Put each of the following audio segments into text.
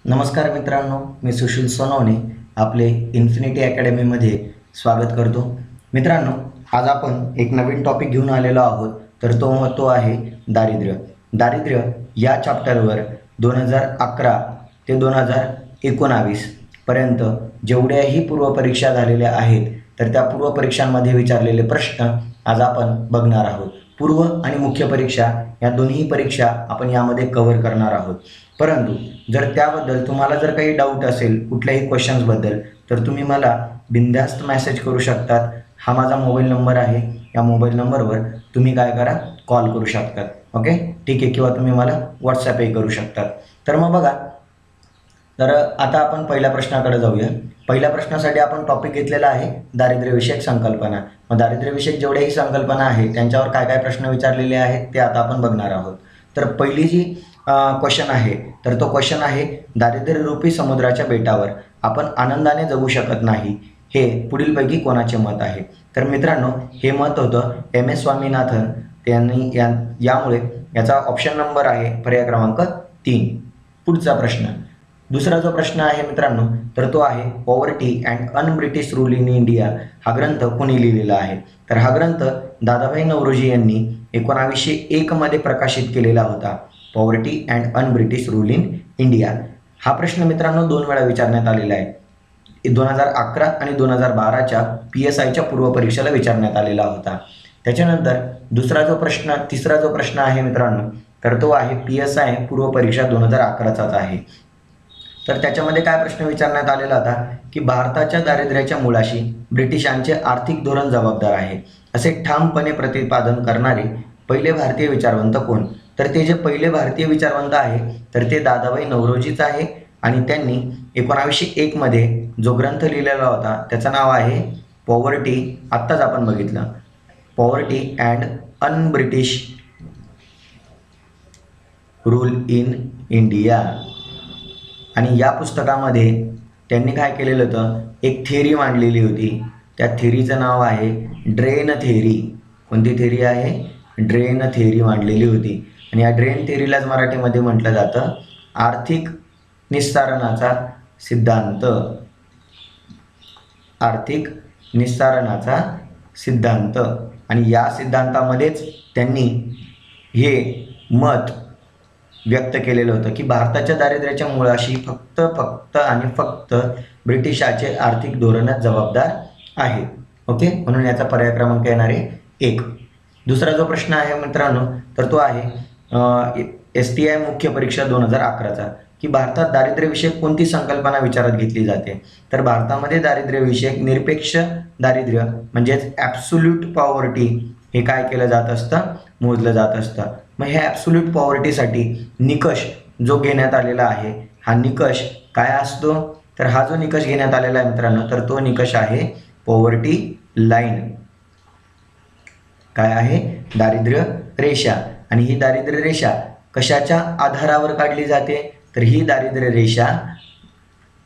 नमस्कार मित्रांनो, मी सुशील सोनवणे आपले इन्फिनिटी अकॅडमीमध्ये स्वागत करतो. मित्रांनो, आज आपण एक नवीन टॉपिक घेऊन आलेलो आहोत. तर तो आहे दारिद्र्य. दारिद्र्य या चॅप्टरवर 2011 ते 2019 पर्यंत जेवढ्याही पूर्वपरीक्षा झालेल्या आहेत तर त्या पूर्वपरीक्षांमध्ये विचारलेले प्रश्न आज आपण बघणार आहोत. पूर्व आणि मुख्य परीक्षा या दोन्ही परीक्षा आपण यामध्ये कव्हर करणार आहोत. परंतु जर त्याबद्दल तुम्हाला जर काही डाऊट असेल कुठल्याही क्वेश्चन्सबद्दल तर तुम्ही मला बिनधास्त मेसेज करू शकतात. हा माझा मोबाईल नंबर आहे. या मोबाईल नंबरवर तुम्ही काय करा, कॉल करू शकतात. ओके, ठीक आहे. किंवा तुम्ही मला व्हॉट्सॲपही करू शकतात. तर मग बघा, तर आता आपण पहिल्या प्रश्नाकडे जाऊया. पहिल्या प्रश्नासाठी आपण टॉपिक घेतलेला आहे दारिद्र्यविषयक संकल्पना. मग दारिद्र्यविषयक जेवढ्याही संकल्पना आहेत त्यांच्यावर काय काय प्रश्न विचारलेले आहेत ते आता आपण बघणार आहोत. तर पहिली जी क्वेश्चन आहे तर तो क्वेश्चन आहे, दारिद्र्यरूपी समुद्राच्या बेटावर आपण आनंदाने जगू शकत नाही, हे पुढीलपैकी कोणाचे मत आहे? तर मित्रांनो, हे मत होतं MS स्वामीनाथन यांनी. यामुळे याचा ऑप्शन नंबर आहे पर्याय क्रमांक 3. पुढचा प्रश्न, दुसरा जो प्रश्न आहे मित्रांनो तर तो आहे poverty and un British rule in India हा ग्रंथ कोणी लिहिलेला आहे? तर हा ग्रंथ दादाभाई नौरोजी यांनी 1901 मध्ये प्रकाशित केलेला होता. Poverty and un British rule in India हा प्रश्न मित्रांनो 2 वेळा विचारण्यात आलेला आहे. 2011 आणि 2012च्या PSIच्या पूर्वपरीक्षेला विचारण्यात आलेला होता. त्याच्यानंतर तिसरा जो प्रश्न आहे मित्रांनो तर तो आहे PSI पूर्वपरीक्षा 2011चाच आहे. तर त्याच्यामध्ये काय प्रश्न विचारण्यात आलेला होता की भारताच्या दारिद्र्याच्या मुळाशी ब्रिटिशांचे आर्थिक धोरण जबाबदार आहे असे ठामपणे प्रतिपादन करणारे पहिले भारतीय विचारवंत कोण? तर ते जे पहिले भारतीय विचारवंत आहे तर ते दादाभाई नौरोजीच आहे. आणि त्यांनी 1901 मध्ये जो ग्रंथ लिहिलेला होता त्याचं नाव आहे पॉवर्टी. आत्ताच आपण बघितलं, poverty and un British rule in India. आणि या पुस्तकामध्ये त्यांनी काय केलेलं होतं, एक थेअरी मांडलेली होती. त्या थेअरीचं नाव आहे ड्रेन थेअरी. कोणती थेअरी आहे? ड्रेन थेअरी मांडलेली होती. आणि या ड्रेन थेअरीलाच मराठीमध्ये म्हटलं जातं आर्थिक निस्तारणाचा सिद्धांत. आर्थिक निस्तारणाचा सिद्धांत. आणि या सिद्धांतामध्येच त्यांनी हे मत व्यक्त केलेलं होतं की भारताच्या दारिद्र्याच्या मुळाशी फक्त ब्रिटिशाचे आर्थिक धोरणच जबाबदार आहे. ओके, म्हणून याचा पर्याय क्रमांक येणार आहे 1. दुसरा जो प्रश्न आहे मित्रांनो तर तो आहे STI मुख्य परीक्षा 2011चा की भारतात दारिद्र्यविषयक कोणती संकल्पना विचारात घेतली जाते? तर भारतामध्ये दारिद्र्यविषयक निरपेक्ष दारिद्र्य म्हणजेच ॲब्सोल्यूट पॉवर्टी हे काय केलं जात असतं, मोजलं जात असतं. मग ह्या ॲब्सोल्यूट पॉवर्टीसाठी निकष जो घेण्यात आलेला आहे हा निकष काय असतो? तर हा जो निकष घेण्यात आलेला आहे मित्रांनो तर तो निकष आहे पॉवर्टी लाईन. काय आहे? दारिद्र्य रेषा. आणि ही दारिद्र्य रेषा कशाच्या आधारावर काढली जाते? तर ही दारिद्र्य रेषा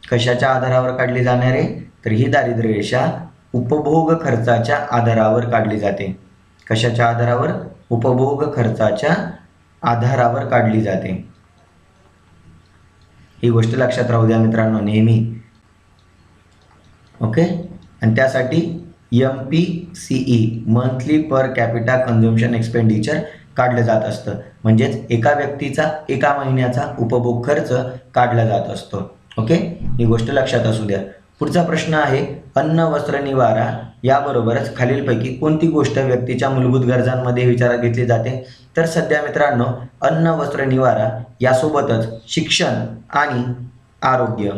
कशाच्या आधारावर काढली जाणार आहे? तर ही दारिद्र्य रेषा उपभोग खर्चाच्या आधारावर काढली जाते. कशाच्या आधारावर? उपभोग खर्चाच्या आधारावर काढली जाते. ही गोष्ट लक्षात राहू द्या मित्रांनो नेहमी. ओके, आणि त्यासाठी MPCE monthly per capita consumption expenditure काढलं जात असतं. म्हणजेच एका व्यक्तीचा एका महिन्याचा उपभोग खर्च काढला जात असतो. ओके, ही गोष्ट लक्षात असू द्या. पुढचा प्रश्न आहे अन्न वस्त्र निवारा याबरोबरच खालीलपैकी कोणती गोष्ट व्यक्तीच्या मूलभूत गरजांमध्ये विचारात घेतली जाते? तर सध्या मित्रांनो अन्न वस्त्र निवारा यासोबतच शिक्षण आणि आरोग्य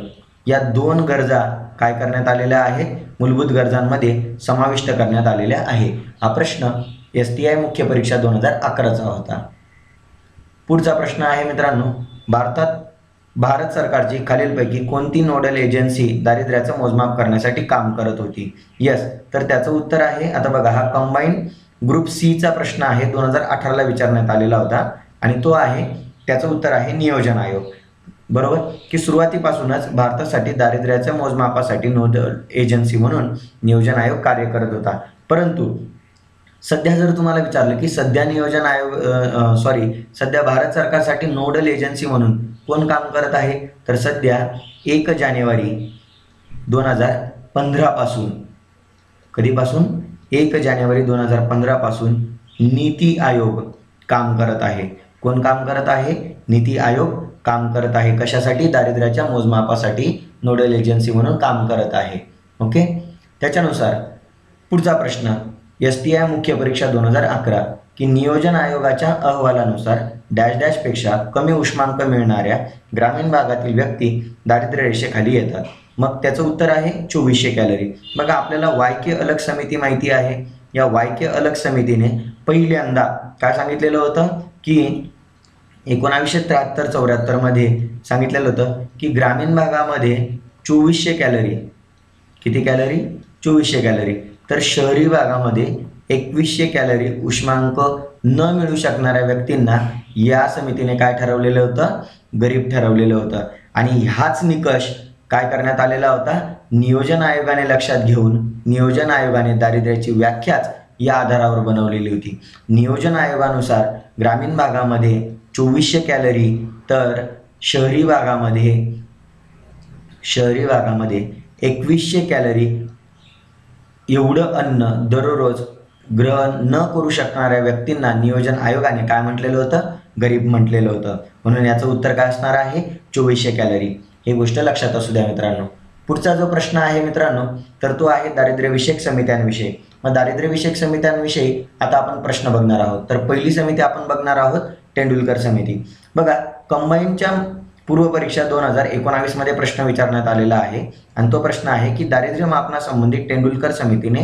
या 2 गरजा काय करण्यात आलेल्या आहेत? मूलभूत गरजांमध्ये समाविष्ट करण्यात आलेल्या आहे. हा प्रश्न STI मुख्य परीक्षा 2011चा होता. पुढचा प्रश्न आहे मित्रांनो, भारत सरकारची खालीलपैकी कोणती नोडल एजन्सी दारिद्र्याचं मोजमाप करण्यासाठी काम करत होती? यस, तर त्याचं उत्तर आहे, आता बघा, हा कंबाईंड ग्रुप Cचा प्रश्न आहे. 2018ला विचारण्यात आलेला होता. आणि तो आहे, त्याचं उत्तर आहे नियोजन आयोग. बरोबर, की सुरुवातीपासूनच भारतासाठी दारिद्र्याच्या मोजमापासाठी नोडल एजन्सी म्हणून नियोजन आयोग कार्य करत होता. परंतु सध्या जर तुम्हाला विचारलं की सध्या नियोजन आयोग सध्या भारत सरकारसाठी नोडल एजन्सी म्हणून कोण काम करत आहे, तर सध्या 1 जानेवारी 2015 पासून, कधीपासून 1 जानेवारी 2015 पासून नीती आयोग काम करत आहे. कोण काम करत आहे? नीती आयोग काम करत आहे. कशासाठी? दारिद्र्याच्या मोजमापासाठी नोडल एजन्सी म्हणून काम करत आहे. ओके. त्याच्यानुसार पुढचा प्रश्न, STI मुख्य परीक्षा 2011 की नियोजन आयोगाच्या अहवालानुसार डॅश डॅशपेक्षा कमी उष्मांक मिळणाऱ्या ग्रामीण भागातील व्यक्ती दारिद्र्य रेषेखाली येतात. मग त्याचं उत्तर आहे 2400 कॅलरी. बघा, आपल्याला YK अलग समिती माहिती आहे. या YK अलग समितीने पहिल्यांदा काय सांगितलेलं होतं की 1973-74 मध्ये सांगितलेलं होतं की ग्रामीण भागामध्ये 2400 कॅलरी, किती कॅलरी? 2400 कॅलरी. तर शहरी भागामध्ये 2100 कॅलरी उष्मांक न मिळू शकणाऱ्या व्यक्तींना या समितीने काय ठरवलेलं होतं? गरीब ठरवलेलं होतं. आणि हाच निकष काय करण्यात आलेला होता? नियोजन आयोगाने लक्षात घेऊन नियोजन आयोगाने दारिद्र्याची व्याख्याच या आधारावर बनवलेली होती. नियोजन आयोगानुसार ग्रामीण भागामध्ये 2400 कॅलरी, तर शहरी भागामध्ये 2100 कॅलरी एवढं अन्न दररोज ग्रहण न करू शकणाऱ्या व्यक्तींना नियोजन आयोगाने काय म्हटलेलं होतं? गरीब म्हटलेलं होतं. म्हणून याचं उत्तर काय असणार आहे? 2400 कॅलरी. ही गोष्ट लक्षात असू द्या मित्रांनो. पुढचा जो प्रश्न आहे मित्रांनो, तर तो आहे दारिद्र्यविषयक समित्यांविषयी. मग दारिद्र्यविषयक समित्यांविषयी आता आपण प्रश्न बघणार आहोत. तर पहिली समिती आपण बघणार आहोत तेंडुलकर समिती. बघा, कंबाईनच्या पूर्व परीक्षा 2019 मध्ये प्रश्न विचारण्यात आलेला आहे आणि तो प्रश्न आहे की दारिद्र्य मापनासंबंधित तेंडुलकर समितीने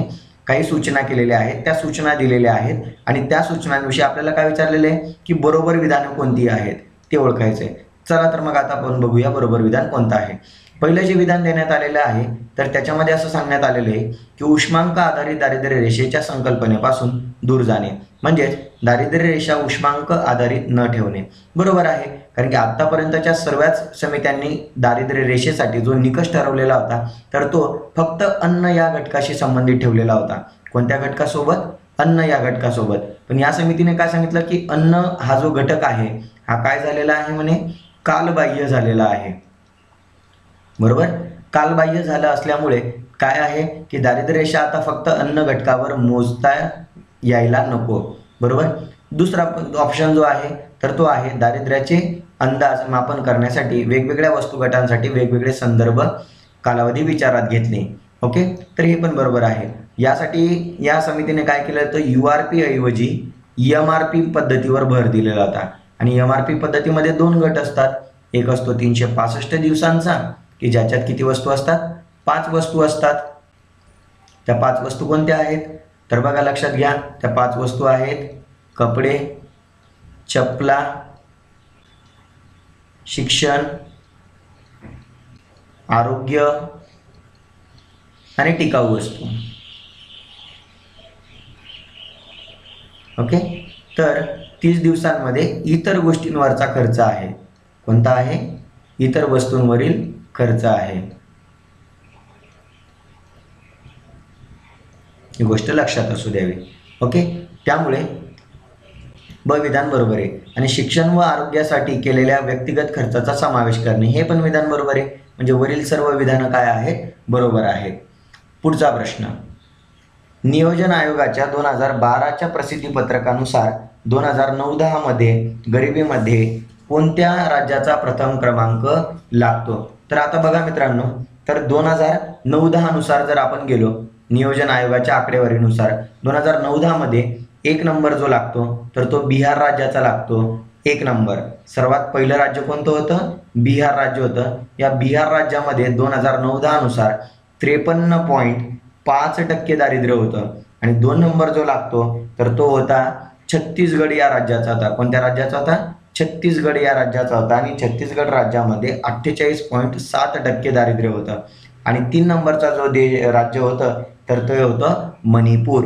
काही सूचना केलेल्या आहेत, त्या सूचना दिलेल्या आहेत आणि त्या सूचनांविषयी आपल्याला काय विचारलेले आहे की बरोबर विधानं कोणती आहेत ते ओळखायचे. चला तर मग आता आपण बघूया बरोबर विधान कोणतं आहे. पहिलं जे विधान देण्यात आलेलं आहे तर त्याच्यामध्ये असं सांगण्यात आलेलं आहे की उष्मांक आधारित दारिद्र्य रेषेच्या संकल्पनेपासून दूर जाणे, म्हणजेच दारिद्र्य रेषा उष्मांक आधारित न ठेवणे. बरोबर आहे, कारण की आतापर्यंतच्या सर्वच समित्यांनी दारिद्र्य रेषेसाठी जो निकष ठरवलेला होता तर तो फक्त अन्न या घटकाशी संबंधित ठेवलेला होता. कोणत्या घटकासोबत? अन्न या घटकासोबत. पण या समितीने काय सांगितलं की अन्न हा जो घटक आहे हा काय झालेला आहे म्हणे? कालबाह्य झालेला आहे. बरोबर, कालबाह्य झालं असल्यामुळे काय आहे की दारिद्र्य रेषा आता फक्त अन्न घटकावर मोजता यायला नको. बरोबर. दुसरा ऑप्शन जो आहे तर तो आहे दारिद्र्याचे अंदाज मापन करण्यासाठी वेगवेगळ्या वस्तू गटांसाठी वेगवेगळे संदर्भ कालावधी विचारात घेतले. ओके, तर हे पण बरोबर आहे. यासाठी या समितीने काय केलं तर URP ऐवजी MRP पद्धतीवर भर दिलेला होता. आणि MRP पद्धतीमध्ये 2 गट असतात. एक असतो 365 दिवसांचा की ज्याच्यात किती वस्तू असतात? 5 वस्तू असतात. त्या 5 वस्तू कोणत्या आहेत? तर बघा, लक्षात घ्या, त्या 5 वस्तू आहेत कपडे, चपला, शिक्षण, आरोग्य आणि टिकाऊ वस्तू. ओके, तर 30 दिवसांमध्ये इतर गोष्टींवरचा खर्च आहे. कोणता आहे? इतर वस्तूंवरील खर्च आहे. ही गोष्ट लक्षात असू द्यावी. ओके, त्यामुळे ब विधान बरोबर आहे. आणि शिक्षण व आरोग्यासाठी केलेल्या व्यक्तिगत खर्चाचा समावेश करणे हे पण विधान बरोबर आहे. म्हणजे वरील सर्व विधानं काय आहेत? बरोबर आहेत. पुढचा प्रश्न, नियोजन आयोगाच्या 2012च्या प्रसिद्धी पत्रकानुसार 2009-10 मध्ये गरिबीमध्ये कोणत्या राज्याचा प्रथम क्रमांक लागतो? तर आता बघा मित्रांनो, तर 2009-10 नुसार जर आपण गेलो नियोजन आयोगाच्या आकडेवारीनुसार 2009-10 मध्ये 1 नंबर जो लागतो तर तो बिहार राज्याचा लागतो. 1 नंबर. सर्वात पहिलं राज्य कोणतं होतं? बिहार राज्य होतं. या बिहार राज्यामध्ये 2009-10 नुसार 53.5% दारिद्र्य होतं. आणि 2 नंबर जो लागतो तर तो होता छत्तीसगड या राज्याचा होता. कोणत्या राज्याचा होता? छत्तीसगड या राज्याचा होता. आणि छत्तीसगड राज्यामध्ये 48.7% दारिद्र्य होतं. आणि 3 नंबरचा जो राज्य होतं तर ते होतं मणिपूर.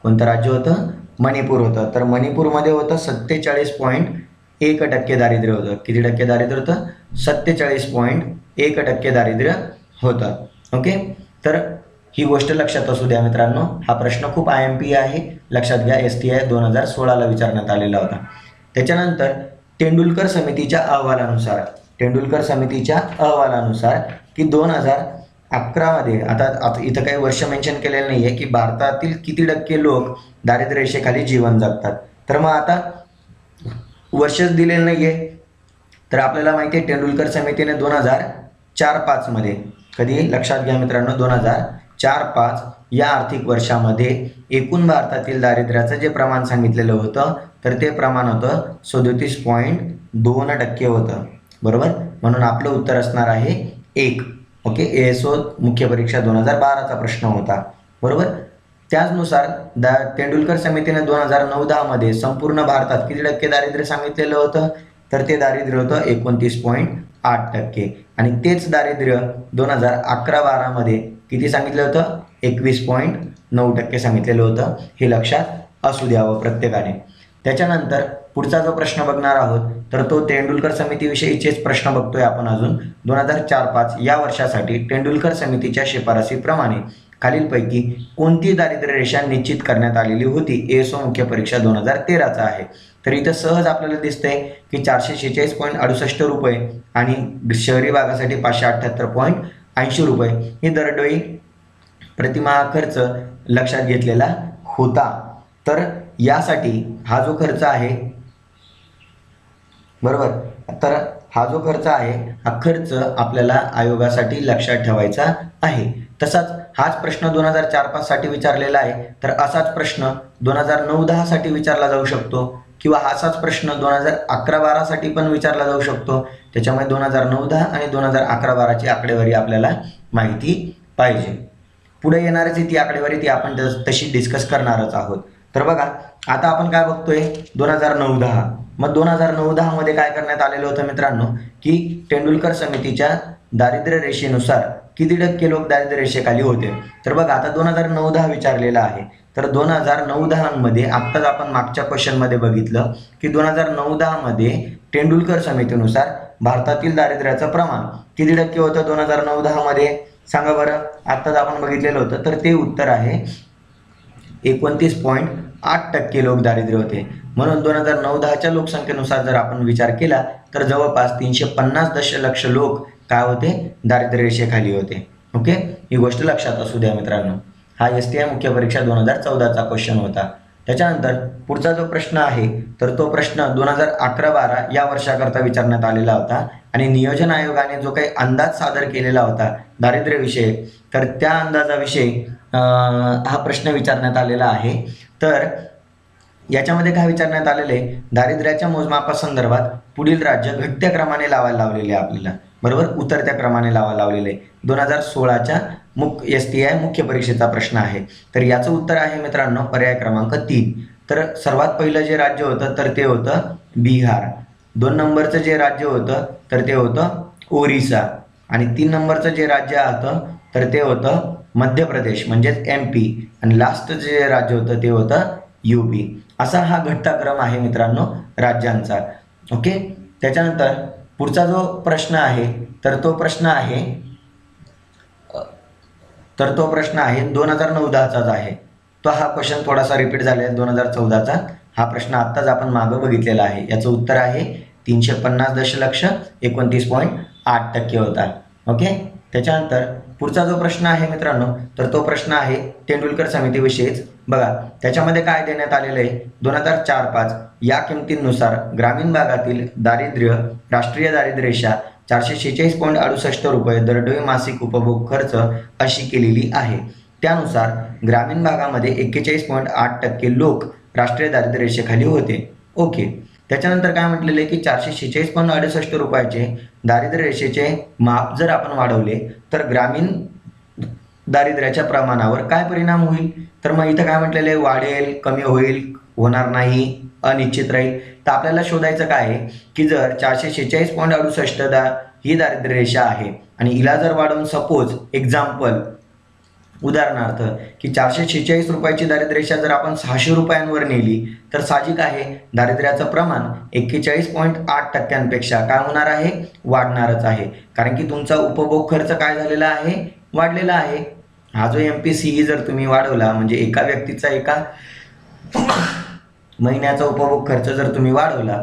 कोणतं राज्य होतं? मणिपूर होतं. तर मणिपूरमध्ये होतं 47.1% दारिद्र्य होतं. किती टक्के दारिद्र्य होतं? 47.1% दारिद्र्य होतं. ओके, तर ही गोष्ट लक्षात असू द्या मित्रांनो, हा प्रश्न खूप IMP आहे, लक्षात घ्या. STI 2016ला विचारण्यात आलेला होता. त्याच्यानंतर तेंडुलकर समितीच्या अहवालानुसार की 2011मध्ये, आता इथं काही वर्ष मेन्शन केलेलं नाही आहे की भारतातील किती टक्के लोक दारिद्र्य रेषेखाली जीवन जगतात. तर मग आता वर्षच दिलेलं नाही आहे, तर आपल्याला माहिती आहे तेंडुलकर समितीने 2004-05 मध्ये, कधी लक्षात घ्या मित्रांनो, 2004-05 या आर्थिक वर्षामध्ये एकूण भारतातील दारिद्र्याचं जे प्रमाण सांगितलेलं होतं तर ते प्रमाण होतं 37.2% होतं. बरोबर, म्हणून आपलं उत्तर असणार आहे 1. ओके, ASO मुख्य परीक्षा 2012चा प्रश्न होता. बरोबर. त्याचनुसार तेंडुलकर समितीने 2009-10 मध्ये संपूर्ण भारतात किती टक्के दारिद्र्य सांगितलेलं होतं, तर ते दारिद्र्य होतं 29.8%. आणि तेच दारिद्र्य 2011-12 मध्ये किती सांगितलं होतं, 21.9% सांगितलेलं होतं. हे लक्षात असू द्यावं प्रत्येकाने. त्याच्यानंतर पुढचा जो प्रश्न बघणार आहोत तर तो तेंडुलकर समितीविषयीचेच प्रश्न बघतोय आपण अजून. 2004-05 या वर्षासाठी तेंडुलकर समितीच्या शिफारसीप्रमाणे खालीलपैकी कोणती दारिद्र्य रेषा निश्चित करण्यात आलेली होती. ASO मुख्य परीक्षा 2013चा आहे. तर इथं सहज आपल्याला दिसतंय की 446.68 रुपये आणि शहरी भागासाठी 578.80 रुपये ही दरडोई प्रतिमाह खर्च लक्षात घेतलेला होता. तर यासाठी हा जो खर्च आहे, बरोबर, तर हा जो खर्च आहे हा खर्च आपल्याला आयोगासाठी लक्षात ठेवायचा आहे. तसाच हाच प्रश्न 2004-05 साठी विचारलेला आहे, तर असाच प्रश्न 2009-10 साठी विचारला जाऊ शकतो किंवा असाच प्रश्न 2011-12 साठी पण विचारला जाऊ शकतो. त्याच्यामुळे 2009-10 आणि 2011-12ची आकडेवारी आपल्याला माहिती पाहिजे. पुढे येणारच ती आकडेवारी, ती आपण तशी डिस्कस करणारच आहोत. तर बघा, आता आपण काय बघतोय 2009-10. मग 2009-10 मध्ये काय करण्यात आलेलं होतं मित्रांनो, की तेंडुलकर समितीच्या दारिद्र्य रेषेनुसार किती टक्के लोक दारिद्र्य रेषेखाली होते. तर बघा, आता 2009-10 विचारलेला आहे. तर 2009-10 मध्ये आत्ताच आपण मागच्या क्वेश्चनमध्ये बघितलं की 2009-10 मध्ये तेंडुलकर समितीनुसार भारतातील दारिद्र्याचं प्रमाण किती टक्के होतं 2009-10 मध्ये, सांगा बरं. आत्ताच आपण बघितलेलं होतं, तर ते उत्तर आहे 29.8% लोक दारिद्र्य होते. म्हणून 2009-10च्या लोकसंख्येनुसार जर आपण विचार केला तर जवळपास 350 दशलक्ष लोक काय होते, दारिद्र्य रेषेखाली होते. ओके, ही गोष्ट लक्षात असू द्या मित्रांनो. हा STI मुख्य परीक्षा 2014चा क्वेश्चन होता. त्याच्यानंतर पुढचा जो प्रश्न आहे तर तो प्रश्न 2011-12 या वर्षाकरता विचारण्यात आलेला होता आणि नियोजन आयोगाने जो काही अंदाज सादर केलेला होता दारिद्र्यविषयी, तर त्या अंदाजाविषयी हा प्रश्न विचारण्यात आलेला आहे. तर याच्यामध्ये काय विचारण्यात आलेले, दारिद्र्याच्या मोजमापासंदर्भात पुढील राज्य घटत्या क्रमाने लावायला लावलेले आपल्याला, बरोबर, उतरत्या क्रमाने लावायला लावलेले. 2016च्या STI मुख्य परीक्षेचा प्रश्न आहे. तर याचं उत्तर आहे मित्रांनो पर्याय क्रमांक 3. तर सर्वात पहिलं जे राज्य होतं तर ते होतं बिहार. 2 नंबरचं जे राज्य होतं तर ते होतं ओरिसा आणि 3 नंबरचं जे राज्य होतं तर ते होतं मध्य प्रदेश म्हणजेच MP आणि लास्ट जे राज्य होतं ते होतं UP. असा हा घटता क्रम आहे मित्रांनो राज्यांचा. ओके, त्याच्यानंतर पुढचा जो प्रश्न आहे तर तो प्रश्न आहे 2009-10चाच आहे. तो हा क्वेश्चन थोडासा रिपीट झाला आहे 2014चा. हा प्रश्न आत्ताच आपण मागं बघितलेला आहे. याचं उत्तर आहे 350 दशलक्ष 29.8% होता. ओके, त्याच्यानंतर पुढचा जो प्रश्न आहे मित्रांनो तर तो प्रश्न आहे तेंडुलकर समितीविषयीच. बघा, त्याच्यामध्ये काय देण्यात आलेलं आहे, 2004-05 या किमतींनुसार ग्रामीण भागातील दारिद्र्य राष्ट्रीय दारिद्र्य रेषा 446.68 रुपये दरडोई मासिक उपभोग खर्च अशी केलेली आहे. त्यानुसार ग्रामीण भागामध्ये 41.8% लोक राष्ट्रीय दारिद्र्य रेषेखाली होते. ओके, त्याच्यानंतर काय म्हटलेलं आहे की 446.68 रुपयाचे दारिद्र्य रेषेचे माप जर आपण वाढवले तर ग्रामीण दारिद्र्याच्या प्रमाणावर काय परिणाम होईल. तर मग इथं काय म्हटलेलं आहे, वाढेल, कमी होईल, होणार नाही, अनिश्चित राहील. तर आपल्याला शोधायचं काय आहे की जर 446.68 ही दारिद्र्य रेषा आहे आणि हिला जर वाढवून सपोज एक्झाम्पल उदाहरणार्थ की 446 रुपयाची दारिद्र्य रेषा जर आपण 600 रुपयांवर नेली तर साहजिक आहे दारिद्र्याचं प्रमाण 41.8%पेक्षा काय होणार आहे, वाढणारच आहे. कारण की तुमचा उपभोग खर्च काय झालेला आहे, वाढलेला आहे. हा जो MPCE जर तुम्ही वाढवला म्हणजे एका व्यक्तीचा एका महिन्याचा उपभोग खर्च जर तुम्ही वाढवला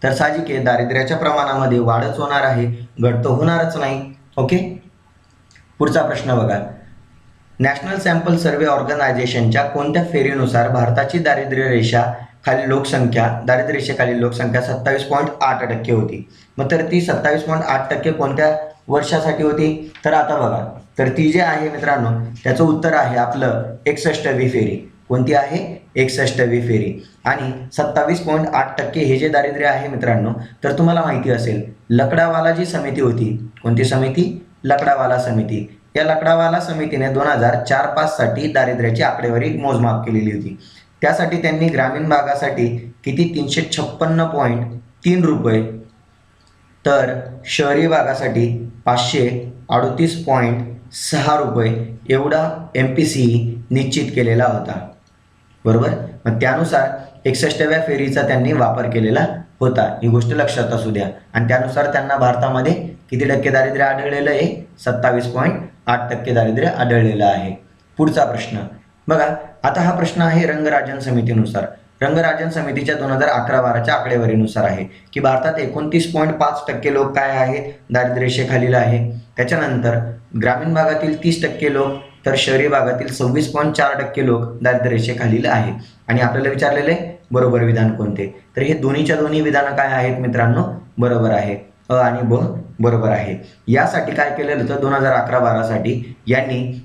तर साहजिक आहे दारिद्र्याच्या प्रमाणामध्ये वाढच होणार आहे, घट तर होणारच नाही. ओके. पुढचा प्रश्न बघा. नॅशनल सॅम्पल सर्व्हे ऑर्गनायझेशनच्या कोणत्या फेरीनुसार भारताची दारिद्र्य रेषेखालील लोकसंख्या 27.8% होती. मग तर ती 27.8% कोणत्या वर्षासाठी होती? तर आता बघा, तर ती जे आहे मित्रांनो त्याचं उत्तर आहे आपलं 61वी फेरी. कोणती आहे? 61वी फेरी. आणि 27.8% हे जे दारिद्र्य आहे मित्रांनो, तर तुम्हाला माहिती असेल लकडावाला जी समिती होती, कोणती समिती? लकडावाला समिती. या लकडावाला समितीने 2004-5 साठी दारिद्र्याची आकडेवारी मोजमाप केलेली होती. त्यासाठी त्यांनी ग्रामीण भागासाठी किती 356.3 रुपये, तर शहरी भागासाठी 538.6 रुपये एवढा MPCE निश्चित केलेला होता. बरोबर. मग त्यानुसार 61व्या फेरीचा त्यांनी वापर केलेला होता. ही गोष्ट लक्षात असू द्या. आणि त्यानुसार त्यांना भारतामध्ये किती टक्के दारिद्र्य आढळलेलं आहे? 27.8% दारिद्र्य आढळलेलं आहे. पुढचा प्रश्न बघा. आता हा प्रश्न आहे रंगराजन समितीनुसार. रंगराजन समितीच्या 2011-12च्या आकडेवारीनुसार आहे की भारतात 29.5% लोक काय आहेत? दारिद्र्य रेषेखालील आहे. त्याच्यानंतर ग्रामीण भागातील 30% लोक, तर शहरी भागातील 26.4% लोक दारिद्र्य रेषेखालील आहे. आणि आपल्याला विचारलेले बरोबर विधान कोणते? तर हे दोन्हीच्या दोन्ही विधानं काय आहेत मित्रांनो? बरोबर आहे. अ आणि ब बरोबर आहे. यासाठी काय केलेलं होतं 2011-12 साठी यांनी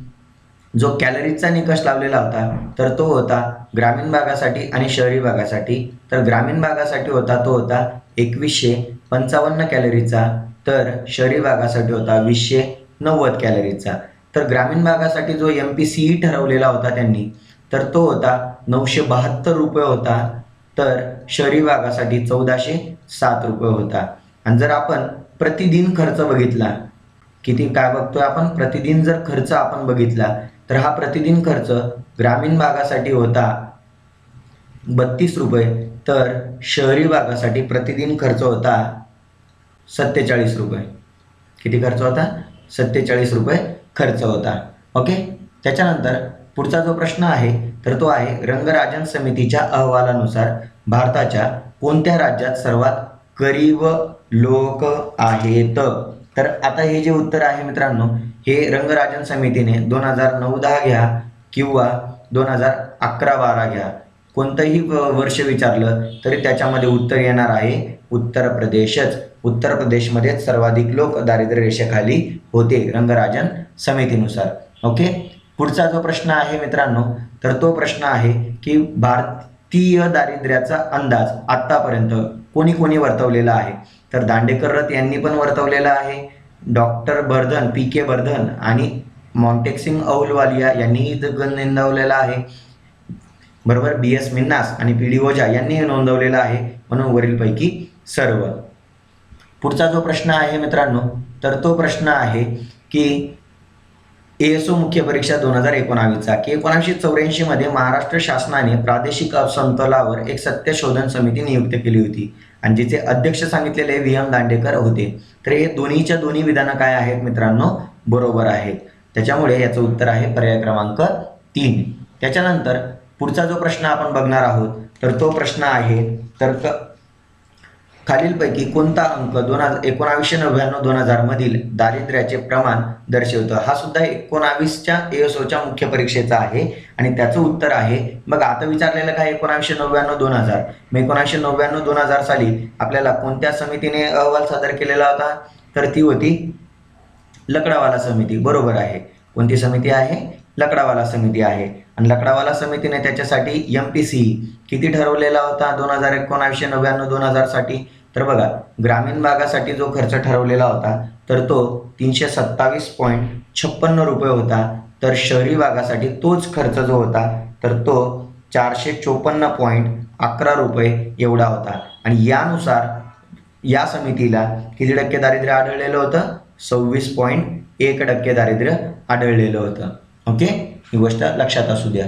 जो कॅलरीजचा निकष लावलेला होता तर तो होता ग्रामीण भागासाठी आणि शहरी भागासाठी. तर ग्रामीण भागासाठी होता तो होता 2155 कॅलरीचा, तर शहरी भागासाठी होता 2090 कॅलरीचा. तर ग्रामीण भागासाठी जो MPCE ठरवलेला होता त्यांनी, तर तो होता 972 रुपये होता, तर शहरी भागासाठी 1407 रुपये होता. आणि जर आपण प्रतिदिन खर्च बघितला, किती काय बघतोय आपण? प्रतिदिन जर खर्च आपण बघितला तर हा प्रतिदिन खर्च ग्रामीण भागासाठी होता 32 रुपये, तर शहरी भागासाठी प्रतिदिन खर्च होता 47 रुपये. किती खर्च होता? 47 रुपये खर्च होता. ओके. त्याच्यानंतर पुढचा जो प्रश्न आहे तर तो आहे रंगराजन समितीच्या अहवालानुसार भारताच्या कोणत्या राज्यात सर्वात गरीब लोक आहेत? तर आता हे जे उत्तर आहे मित्रांनो हे रंगराजन समितीने 2009-10 घ्या किंवा 2011-12 घ्या, कोणतंही वर्ष विचारलं तरी त्याच्यामध्ये उत्तर येणार आहे उत्तर प्रदेशच. उत्तर प्रदेशमध्येच सर्वाधिक लोक दारिद्र्य रेषेखाली होते रंगराजन समितीनुसार. ओके. पुढचा जो प्रश्न आहे मित्रांनो तर तो प्रश्न आहे की भारतीय दारिद्र्याचा अंदाज आतापर्यंत कोणी कोणी वर्तवलेला आहे? तर दांडेकर रथ यांनी पण वर्तवलेला आहे, डॉक्टर बर्धन PK बर्धन आणि मॉन्टेक्सिंग अहलुवालिया यांनीही नोंदवलेला आहे. बरोबर. BS मिन्नास आणि PD ओझा यांनी नोंदवलेला आहे. म्हणून वरीलपैकी सर्व. पुढचा जो प्रश्न आहे मित्रांनो तर तो प्रश्न आहे की ASO मुख्य परीक्षा 2019चा की 1984 मध्ये महाराष्ट्र शासनाने प्रादेशिक असमतोलावर एक सत्यशोधन समिती नियुक्त केली होती आणि जिचे अध्यक्ष सांगितलेले VM दांडेकर होते. तर हे दोन्हीच्या दोन्ही विधानं काय आहेत मित्रांनो? बरोबर आहेत. त्याच्यामुळे याचं उत्तर आहे पर्याय क्रमांक 3. त्याच्यानंतर पुढचा जो प्रश्न आपण बघणार आहोत तर तो प्रश्न आहे तर खालीलपैकी कोणता अंक 1999-2000 मधील दारिद्र्याचे प्रमाण दर्शवतो? हा सुद्धा 19च्या ASOच्या मुख्य परीक्षेचा आहे आणि त्याचं उत्तर आहे बघा. आता विचारलेलं काय? 1999-2000. मग 1999-2000 साली आपल्याला कोणत्या समितीने अहवाल सादर केलेला होता? तर ती होती लकडावाला समिती. बरोबर आहे. कोणती समिती आहे? लकडावाला समिती आहे. आणि लकडावाला समितीने त्याच्यासाठी MPCE किती ठरवलेला होता 1999-2000 साठी? तर बघा ग्रामीण भागासाठी जो खर्च ठरवलेला होता तर तो 327.56 रुपये होता, तर शहरी भागासाठी तोच खर्च जो होता तर तो 454.11 रुपये एवढा होता. आणि यानुसार या समितीला किती टक्के दारिद्र्य आढळलेलं होतं? 26.1% दारिद्र्य आढळलेलं होतं. ओके. ही गोष्ट लक्षात असू द्या.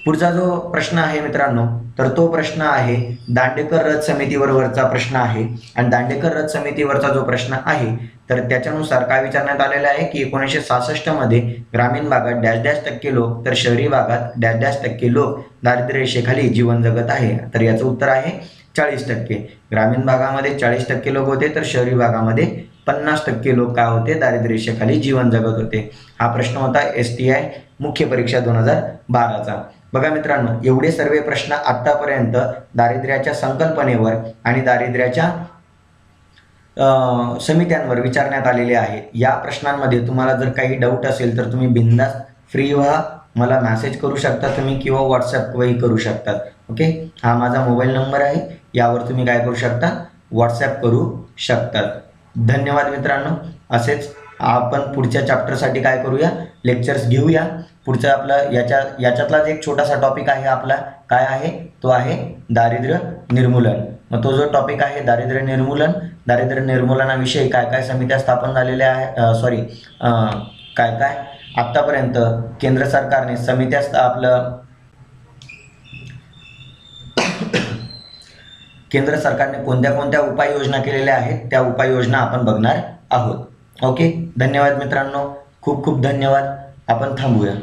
पुढचा जो प्रश्न आहे मित्रांनो, तर तो प्रश्न आहे दांडेकर रथ समितीवरचा प्रश्न आहे. आणि दांडेकर रथ समितीवरचा जो प्रश्न आहे तर त्याच्यानुसार काय विचारण्यात आलेलं आहे की 1966 मध्ये ग्रामीण भागात डॅश डॅश टक्के लोक तर शहरी भागात डॅश डॅश टक्के लोक दारिद्र्य रेषेखाली जीवन जगत आहे. तर याचं उत्तर आहे 40%. ग्रामीण भागामध्ये 40% लोक होते तर शहरी भागामध्ये 50% लोक काय होते, दारिद्र्य रेषेखाली जीवन जगत होते. हा प्रश्न होता STI मुख्य परीक्षा 2012चा. बघा मित्रांनो, एवढे सर्व प्रश्न आतापर्यंत दारिद्र्याच्या संकल्पनेवर आणि दारिद्र्याच्या समित्यांवर विचारण्यात आलेले आहेत. या प्रश्नांमध्ये तुम्हाला जर काही डाऊट असेल तर तुम्ही बिंदास फ्री व्हा, मला मेसेज करू शकता तुम्ही किंवा व्हॉट्सॲपवरही करू शकतात. ओके, हा माझा मोबाईल नंबर आहे, यावर तुम्ही काय करू शकता, व्हॉट्सॲप करू शकतात. धन्यवाद मित्रांनो. असेच आपण पुढच्या चॅप्टरसाठी काय करूया, लेक्चर्स घेऊया. पुढचा आपला याच्यातलाच एक छोटासा टॉपिक आहे आपला, काय आहे तो आहे दारिद्र्य निर्मूलन. मग तो जो टॉपिक आहे दारिद्र्य निर्मूलनाविषयी काय काय समित्या स्थापन झालेल्या आहे, काय काय आत्तापर्यंत केंद्र सरकारने समित्या केंद्र सरकारने कोणत्या कोणत्या उपाययोजना केलेल्या आहेत त्या उपाययोजना आपण बघणार आहोत. ओके, धन्यवाद मित्रांनो, खूप खूप धन्यवाद. आपण थांबूया.